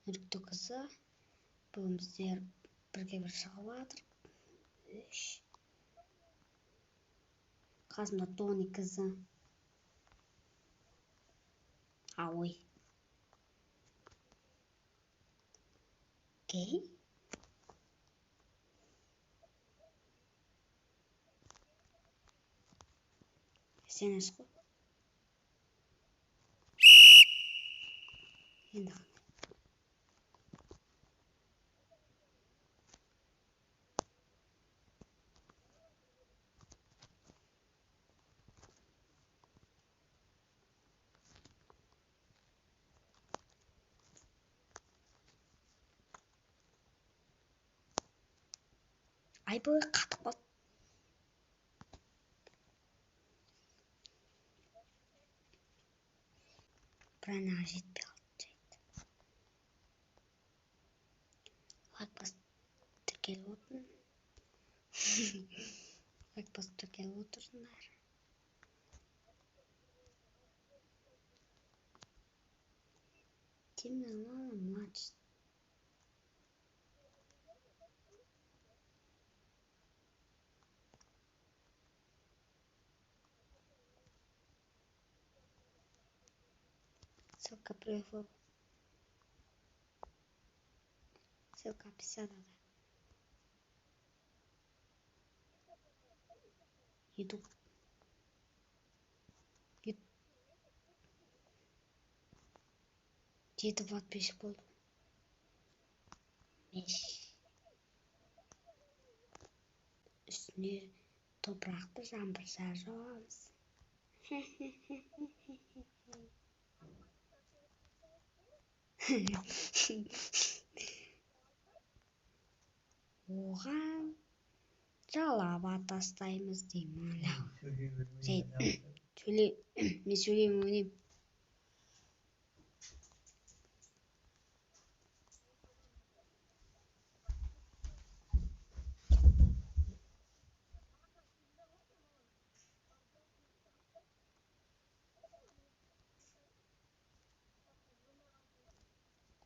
Үрікті қызы. Бүгін біздер бірге бір шығып жатыр. Қасымда Тони қызы. Ой. Окей. Сен ашқы. Енді қана. Ай бойы қатып қалды. Біранаға жетпей қалды. Лайкбаст тіркеліп отырмын. Лайкбаст тіркеліп отырсыңдар. Тимерлана младший. Ссылка приехала. Ссылка описана. YouTube. Жеті подписчик болды. Үстіне топырақты жаңбырша жауамыз. Оған жалаба тастаймыз деймін. Мен сөйлеймін өнем.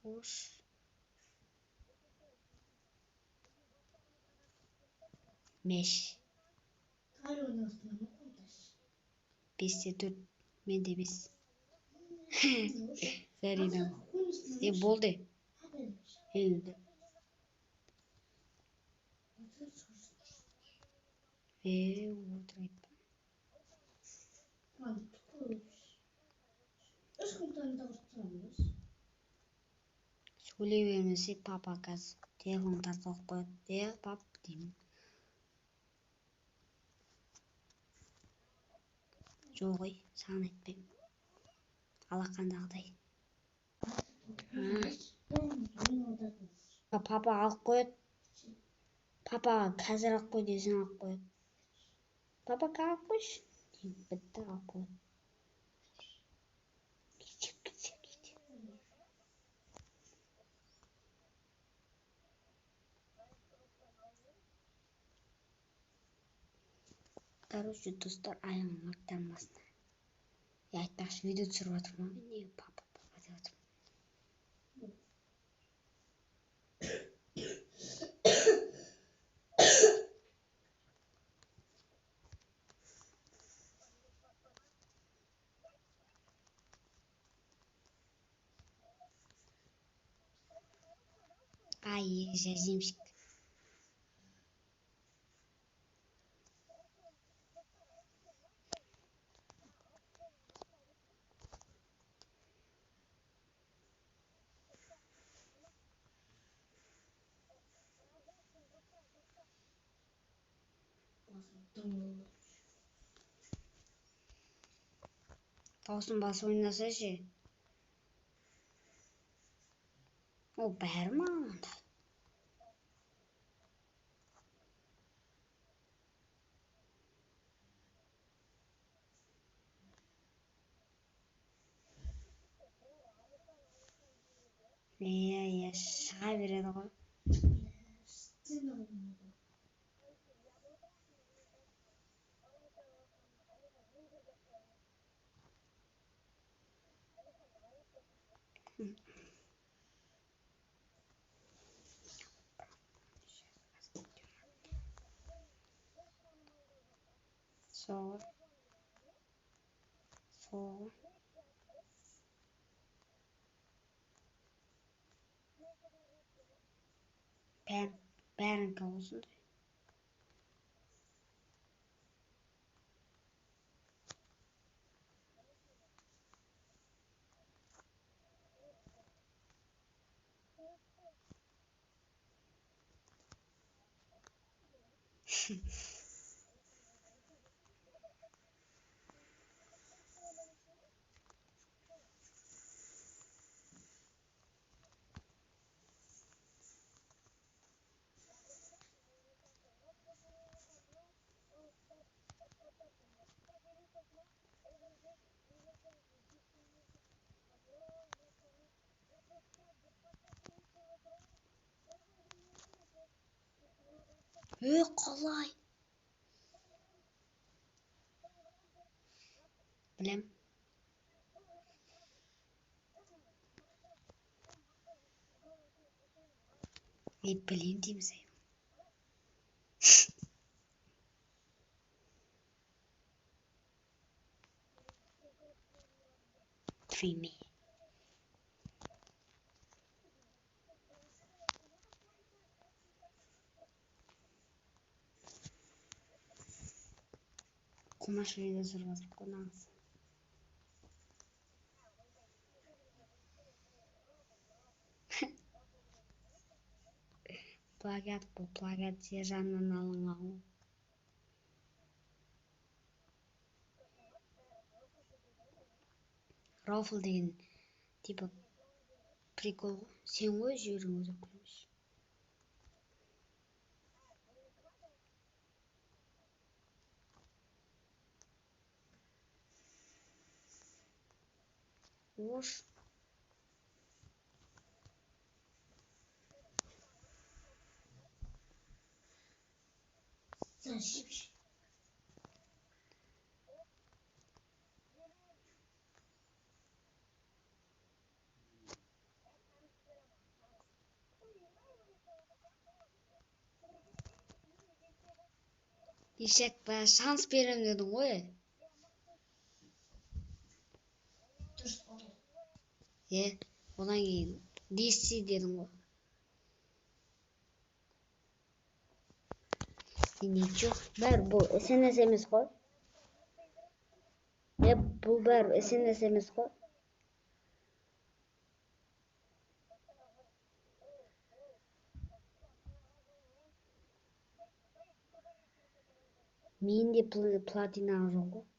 Қош. Меш. 5-те 4. Менде 5. Зарина. Болды. Енді. Отырайып. Сөйлей бермесе папа қазір телефонды соғып қояды. Пап деймін. Жоқ ой, саған айтпаймын. Алақандағыдай. Папа алып қояды. Папаға қазір алып қой десең алып қояды. Папа алып қойшы. Бітті алып қояды. Короче, достар, аяғым ақтармасын. Айтпақшы, видео түсіріп жатырмын. Не папа деп жатырмын. Ай, жәрдемшік. Даусын басып ойнасайшы. Ол бәрі маған онда. Шыға береді ғой. Sol. Sol. Bәрінікі осындай. Қалай? Білем. Білем дейміз ай. Түйме. Kumaş videosu yazıp koymanız. Плагиат бұл, плагиат Сержаннан алынған. Рофл деген типа прикол. Сен ғой жерің өзі көрмеш. Ош. Ешек бәрі шанс берем дедің ғой. Одан кейін DC дедің ғой. Ничего, бәрі бұл SNS емес қой. Бұл бәрі SNS емес қой. Менде платина жоқ қой.